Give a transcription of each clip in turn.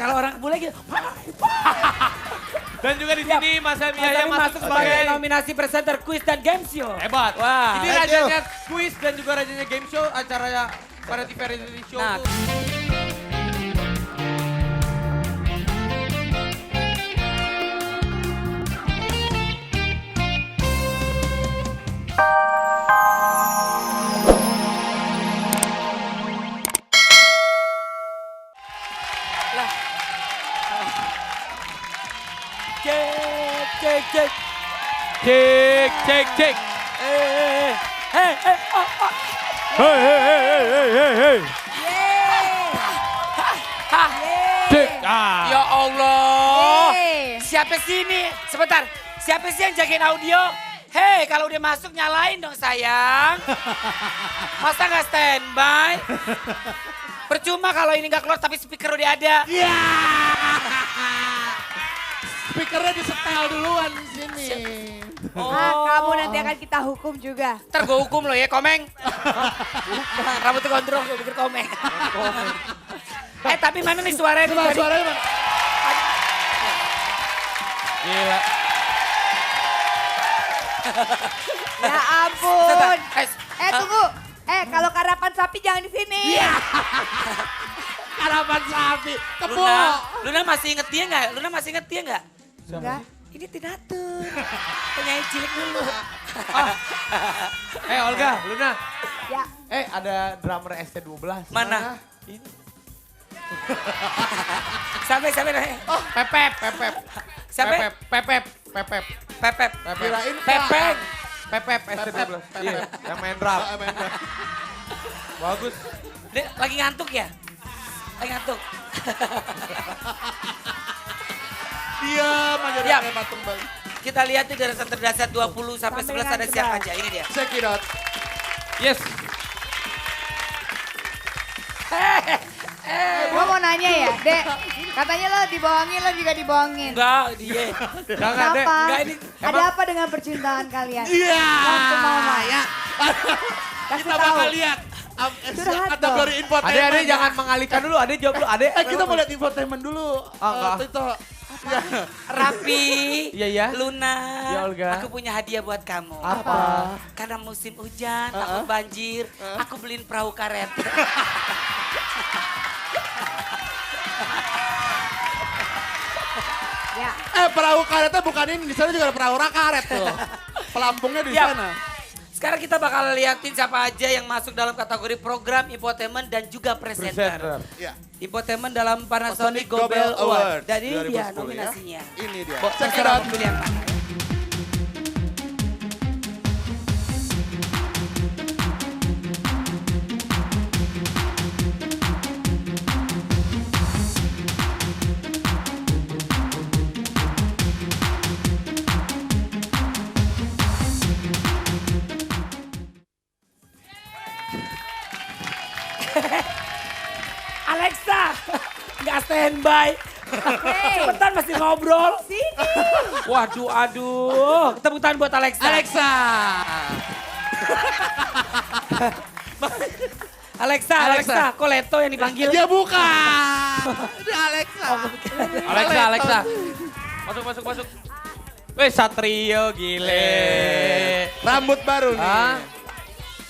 kalau orang bule gitu. Dan juga di sini Mas Helmi Yahya masuk sebagai sebagai nominasi presenter quiz dan game show. hebat. Wah. Ini Thank you. rajanya kuis dan juga rajanya game show, acaranya Variety Variety Show Nah. tuh. Lah. Cek, cek, cek. Cek, cek, cek. Oh. Cek. Ah. Ya Allah. Yeay. Siapa sih ini? Sebentar. Siapa sih yang jagain audio? Hei, kalau udah masuk nyalain dong sayang. Masa nggak standby? Percuma kalau ini nggak keluar tapi speaker udah ada. Speakernya disetel duluan di sini. Ah, kamu nanti akan kita hukum juga. Ntar gue hukum lo ya, Komeng. Rambutnya gondrong, gue pikir Komeng. Tapi mana nih suaranya? Coba tadi? suaranya mana? Gila. Ya ampun. Sebentar. Tunggu. Kalau karapan sapi jangan di sini. Karapan sapi. Tepuk. Luna masih inget dia nggak? Luna masih inget dia nggak? Enggak. Ini Tinatur. Penyanyi cilik dulu. Olga, Luna. Ya. Ada drummer ST12. Mana? Sampai. Pepep, Pepep. Siapa? Pepep, Pepep. Pepep. Kirain Pepeng. Pepep ST12. Iya, yang main drum. Bagus. Dia lagi ngantuk ya? Lagi ngantuk. Diam aja Diam. kayak patung Bali. Kita lihat nih dari terdasar 20 sampai 11 ada siapa aja. Ini dia. Check it out. Yes. Gua mau nanya ya, Dek. Katanya lo dibohongin, lo juga dibohongin. Enggak, dia. Jangan deh. Kenapa? Enggak, ini- Ada apa dengan percintaan kalian? Iya. Waktu mama. Ya. Kasih Kita tahu. bakal lihat. Curhat Kategori infotainment. Adek jangan mengalihkan dulu, adek jawab dulu, adek. Kita mau lihat infotainment dulu. Enggak. Tito. Raffi, Iya. Luna, Ya, Olga. aku punya hadiah buat kamu. Apa? Karena musim hujan, takut banjir, aku beliin perahu karet. Ya. Perahu karetnya bukan ini, di sana juga ada perahu karet tuh. Pelampungnya di Ya. sana. Sekarang kita bakal liatin siapa aja yang masuk dalam kategori program, infotainment, dan juga presenter. Iya. Infotainment dalam Panasonic Panasonic Gobel Gobel Award. Award Dan ini dia 2010 nominasinya. Ini dia. Check Check it out. Pemilihan mana? Alexa, nggak standby. Cepetan masih ngobrol. Sini. Waduh, aduh. Tepuk tangan buat Alexa. Alexa. Alexa, kok Leto yang dipanggil? Dia bukan. Ini Alexa. Alexa. Masuk. Weh, Satrio gile. Rambut baru nih. Ah.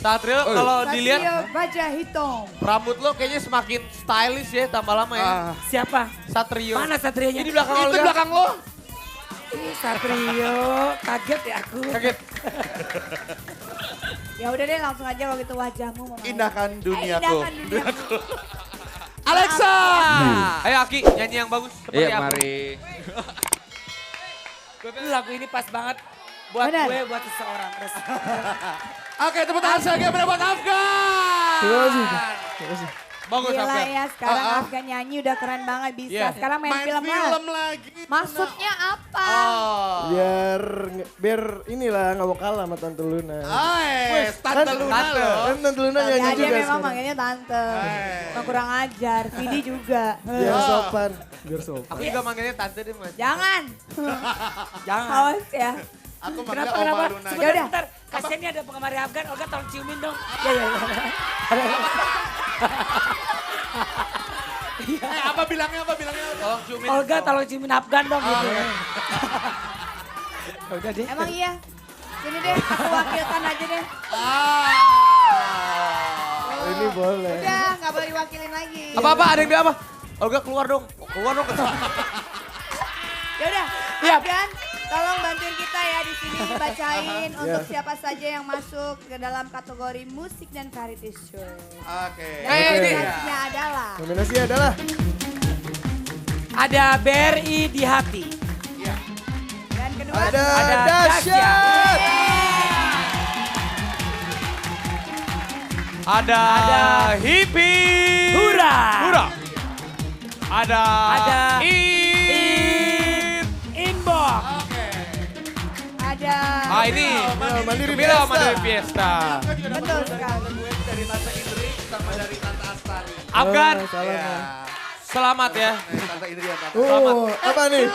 Satrio kalau dilihat Satrio Baja Hitam. rambut lo kayaknya semakin stylish ya tambah lama ya. Siapa? Satrio. Mana Satrionya? Ini di belakang Itu Olga. belakang lo. Ih, Satrio, kaget ya aku. Kaget. Ya udah deh langsung aja kalau gitu wajahmu Mama. Indahkan duniaku. Indahkan duniaku. Alexa. Ayo Aki, nyanyi yang bagus. Seperti Iya, apa? mari. Lagu ini pas banget buat Benar. gue, buat seseorang. Terus. Oke, tepuk tangan saya buat Afgan. Terima kasih. Bagus Gila Afgan. ya sekarang Afgan nyanyi udah keren banget bisa. Iya. Sekarang main, Main film, film lah. lagi. Maksudnya apa? Oh. Biar inilah nggak mau kalah sama Tante Luna. Tante Luna Tante. loh. Kan Tante Luna Ya nyanyi dia juga memang sekarang. manggilnya tante. Emang kurang ajar. Vidi juga. Biar sopan. Biar sopan. Aku juga manggilnya tante deh mas. Jangan. Jangan. Awas ya. Aku manggilnya Kenapa, Oma kenapa? Luna. Ya Sebentar, udah. sebentar. Kasian nih ada penggemar Afgan, Olga tolong ciumin dong. Ya. Apa bilangnya apa? Tolong ciumin. Olga tolong ciumin Afgan dong gitu. Udah deh. Emang iya. Sini deh, aku wakilkan aja deh. Ini boleh. Udah, nggak boleh diwakilin lagi. Apa-apa, ada yang bilang apa? Olga keluar dong. Keluar dong. Ya udah, Iya. Afgan, tolong bantuin kita ya di sini bacain untuk siapa saja yang masuk ke dalam kategori musik dan variety show. Oke. Dan nominasinya adalah Nominasi adalah Ada BRI di hati. dan kedua ada Dasya. Dahsyat. Ada Hippie. Hura. Ada Inbox. ada Ini. Mandiri Gembira Fiesta. Mandiri Fiesta. betul sekali. Dari Tante Indri sama dari Tante Astari. Afgan, Oh, salah. Ya. selamat ya. Tante Indri dan Tante. Apa nih?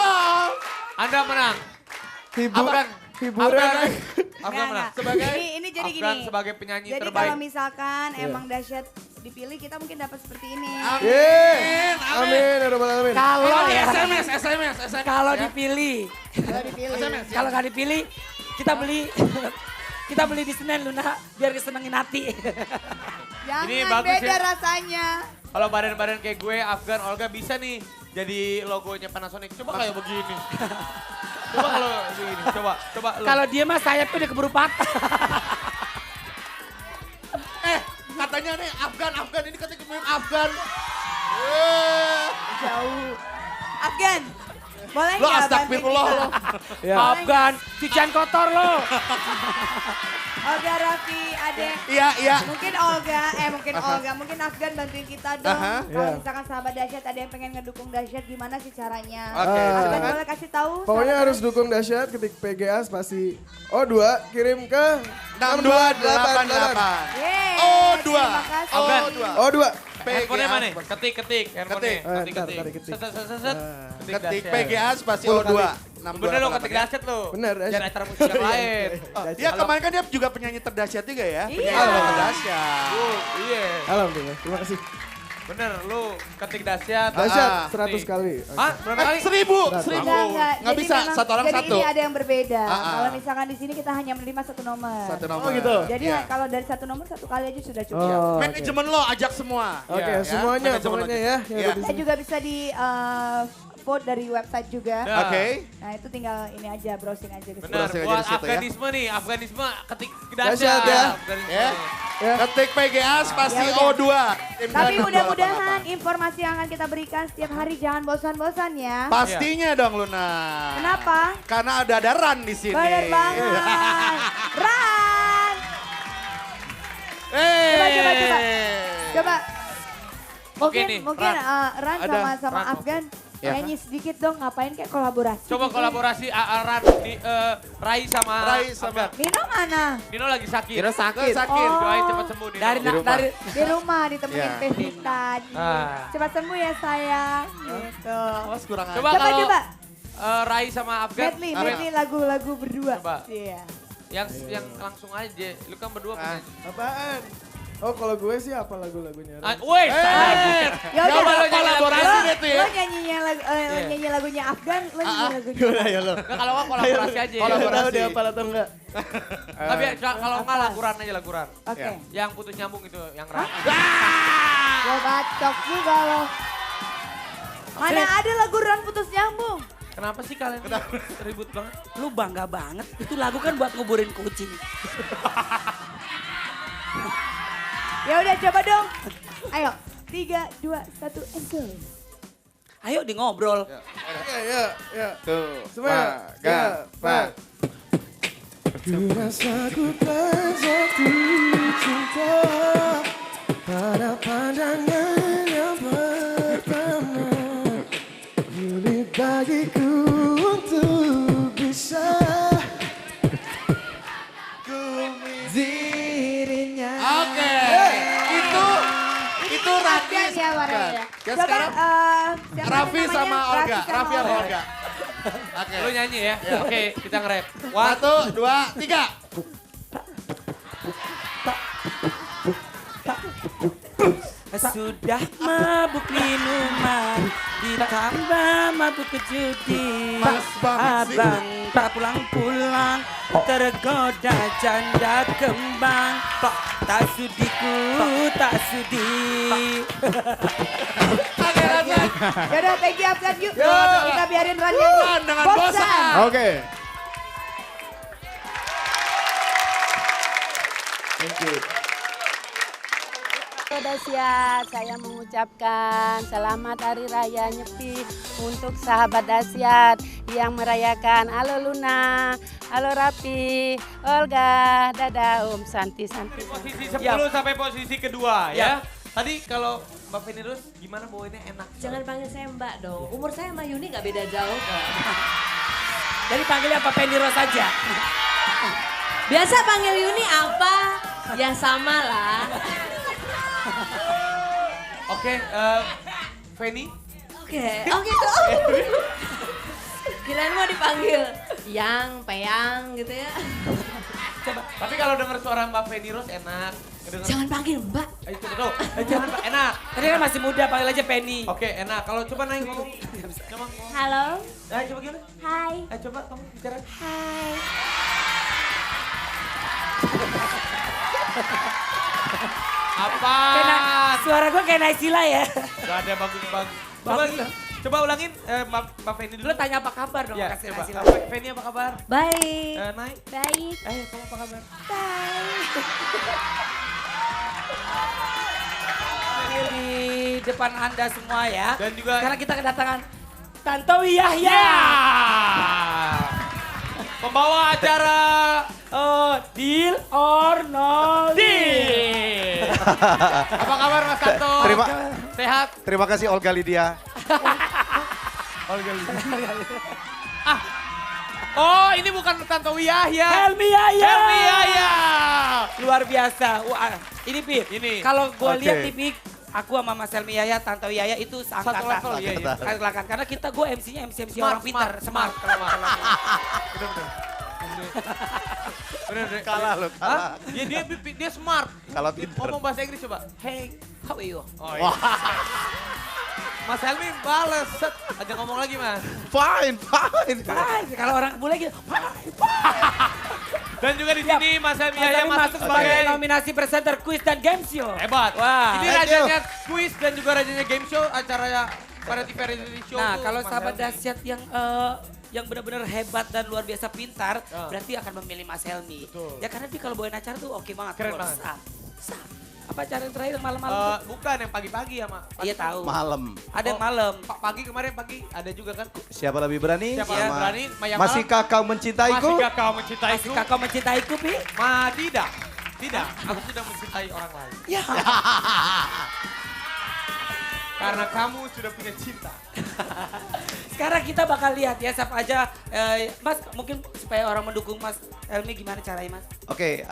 Anda menang. Afgan. Hiburan. Afgan menang. Ini jadi Afgan gini. sebagai penyanyi Jadi terbaik. kalau misalkan emang Dahsyat dipilih, kita mungkin dapat seperti ini. Yeay. Amin. Ya Rabbal Alamin. Kalau ya, SMS. kalau dipilih, Kalau dipilih. kalau nggak dipilih, kita beli di Senen Luna biar disenengin hati. Jangan Ini bagus beda ya. rasanya. Kalau badan-badan kayak gue, Afgan, Olga bisa nih jadi logonya Panasonic. Coba kayak begini. Coba kalau begini, coba lu. Kalau dia mah sayapnya udah keburu patah. Katanya nih Afgan ini katanya kemarin Afgan. Jauh. Afgan, boleh Lo nggak astagfirullah lo. Ya. Afgan, cucian kotor lo. Olga, Raffi, Ade. Iya. Mungkin mungkin Afgan bantuin kita dong. Aha. Kalau Iya. misalkan sahabat Dahsyat ada yang pengen ngedukung Dahsyat, gimana sih caranya? Oke, Afgan silakan. boleh kasih tahu? Pokoknya sahabat harus dukung Dahsyat, ketik PGA spasi O2 kirim ke 6288. Yeay, O2. terima kasih. Afgan. O2. Handphonenya mana? Ketik. Handphonenya. Ketik. Ntar ketik. Set. Ketik Dahsyat. PGA spasi Sepuluh O2. kali. Bener lo ketik Dahsyat lo. Bener, Dahsyat. Jangan acara musik yang lain. Dia kemarin kan dia juga penyanyi terdahsyat juga ya. Iya. Penyanyi terdahsyat. Iya. Alhamdulillah. Terima kasih. Bener lu ketik Dahsyat. Dahsyat Ah, 100 kali. Hah? Berapa kali? 1000. Enggak. Nggak Jadi bisa, memang- satu orang jadi satu. ini ada yang berbeda. Ah. Kalau misalkan di sini kita hanya menerima satu nomor. Satu nomor. Oh gitu. Jadi Iya. kalau dari satu nomor satu kali aja sudah cukup. Oh, oke. Manajemen lo ajak semua. Oke, Ya, semuanya manajemen pokoknya aja. ya. yang Iya. ada di Saya sini. juga bisa di vote dari website juga. Ya. Oke. Nah itu tinggal ini aja, browsing aja ke situ. Bener, Berhasil aja buat di situ ya. Afganisme nih, Afganisme ketik Dahsyat Dahsyat. ya. Afganisme. Ya. Ya. Ketik PGA spasi Ya udah. O2. Tapi mudah-mudahan informasi yang akan kita berikan setiap hari jangan bosan-bosan ya. Pastinya dong Luna. Kenapa? Karena ada Ran di sini. Bener banget. Ran! Coba. Coba. Oke Mungkin nih, mungkin Ran. Ran Ada. sama Ran, Afgan Ya. nyanyi sedikit dong, ngapain kayak kolaborasi. Coba gitu. kolaborasi Ran di Rai sama Rai sama- Afgan. Nino mana? Dino lagi sakit. Sakit. Oh. Doain cepat sembuh Dino. Dari Di rumah. dari Di rumah ditemenin Ya. Pevita. Ah. Cepat sembuh ya sayang. Gitu. Awas kurang Coba aja. kalau Coba. Rai sama Afgan. Medley lagu-lagu berdua. Coba. Iya. Yang langsung aja. Lu kan berdua Ah. penyanyi. Apaan? Oh kalau gue sih apa lagu-lagunya? Woi, Ya Coba udah. lo nyanyi kolaborasi lagu. deh tuh ya. Lo nyanyinya nyanyi lagunya Afgan, lo nyanyi lagunya. Ya lo. Nggak, kalau nggak kolaborasi aja. Kolaborasi. Tahu dia apa atau enggak? Tapi kalau nggak laguran aja laguran. Oke. Ya. Yang putus nyambung itu yang Ran. Lo bacok juga lo. Mana ada lagu Ran putus nyambung? Kenapa sih kalian ribut banget? lu bangga banget. Itu lagu kan buat nguburin kucing. Ya udah coba dong. Ayo, 3, 2, 1, and go. Ayo di ngobrol. Ya. Tuh. Semua. Ya. Pak. Kurasa ku terjatuh cinta pada pandangan yang pertama. Sulit bagiku untuk bisa dirinya. Oke. Itu Raffi. Afgan ya warnanya. Ya Coba sekarang siapa Raffi namanya? sama Olga. Raffi sama Olga. Olga. Oke. Lu nyanyi ya? Oke, kita nge-rap. 1, 2, 3. sudah mabuk minuman, ditambah mabuk kejudi. Abang tak pulang-pulang, tergoda janda kembang. Tak sudiku, tak sudi. Yaudah, thank you Afgan yuk. Yo. Kita biarin Ran nyanyi. Dengan bosan. Oke. Thank you. Dasyat, saya mengucapkan selamat Hari Raya Nyepi untuk sahabat Dasyat yang merayakan. Halo Luna, halo Rapi, Olga, dadah Om, Santi. Posisi 10 sampai posisi kedua ya. Tadi kalau Mbak Venirus gimana bawainnya enak? Jangan panggil saya Mbak dong. Umur saya sama Yuni gak beda jauh kok. Jadi panggilnya apa Peniro saja. Biasa panggil Yuni apa? Ya sama lah. Oke, Feni. Oke, oh gitu. Kirain mau dipanggil Yang, Peyang gitu ya. Tapi kalau denger suara Mbak Venirus enak. Kedengar- Jangan panggil Mbak. Ayo coba tuh. Jangan Mbak, enak. Tadi kan masih muda, panggil aja Penny. Oke, enak. Kalau coba naik ngomong. Coba ngomong. Halo, Ayo coba gimana? hai, Ayo coba kamu bicara. hai. Apa? Suara gue kayak Naysila ya. Gak ada bagus-bagus. Coba ulangin Mbak Feni dulu. Lu tanya apa kabar dong, Ya, kasih coba. Naysila. Feni apa kabar? Baik. Naik. Baik, Ayo kamu apa kabar? Ini di depan Anda semua ya. Dan juga Sekarang kita kedatangan Tantowi Yahya. ya. Pembawa acara Deal or no Deal. Apa kabar Mas Tanto? Sehat? Terima kasih Olga Lydia. Olga Oh, ini bukan Tanto Yahya. Helmi Yahya. Helmi Yahya. Luar biasa. Wah, ini Pi. Ini. Kalau gue Oke. lihat nih Pi, aku sama Mas Helmi Yahya, Tanto Yahya itu Satu seangkatan. level, iya, iya. Angkatan. Karena kita gue MC-nya MC orang pintar, smart. Bener. Kalah lo, kalah. Dia smart. Kalau pinter. Ngomong bahasa Inggris coba. Hey, how are you? Oh, iya. Mas Helmi bales. Set. Aja ngomong lagi Mas. Fine. Kalau orang bule gitu. Dan juga di sini Mas Helmi Mas Yahya Helmi masuk masuk sebagai sebagai nominasi presenter quiz dan game show. hebat. Wah. Ini Thank you. rajanya quiz dan juga rajanya game show acaranya Variety Show. Nah, tuh, kalau Mas sahabat Helmi. dahsyat yang benar-benar hebat dan luar biasa pintar, berarti akan memilih Mas Helmi. Betul. Ya karena dia kalau bawain acara tuh oke banget. Keren Bos. banget. Sap. Apa acara yang terakhir malam-malam tuh? Bukan yang pagi-pagi ya, Mak. Iya tahu. Malam. Ada yang malam. Pak pagi kemarin pagi ada juga kan? Siapa lebih berani? Siapa Sama- yang berani? Yang Masihkah kau mencintaiku? Masihkah kau mencintaiku? Masih kakak mencintaiku, Pi? Tidak. Tidak. Aku sudah mencintai orang lain. Ya. Karena kamu sudah punya cinta. Sekarang kita bakal lihat ya, siapa aja. Mas, mungkin supaya orang mendukung Mas Helmi gimana caranya, Mas? Oke,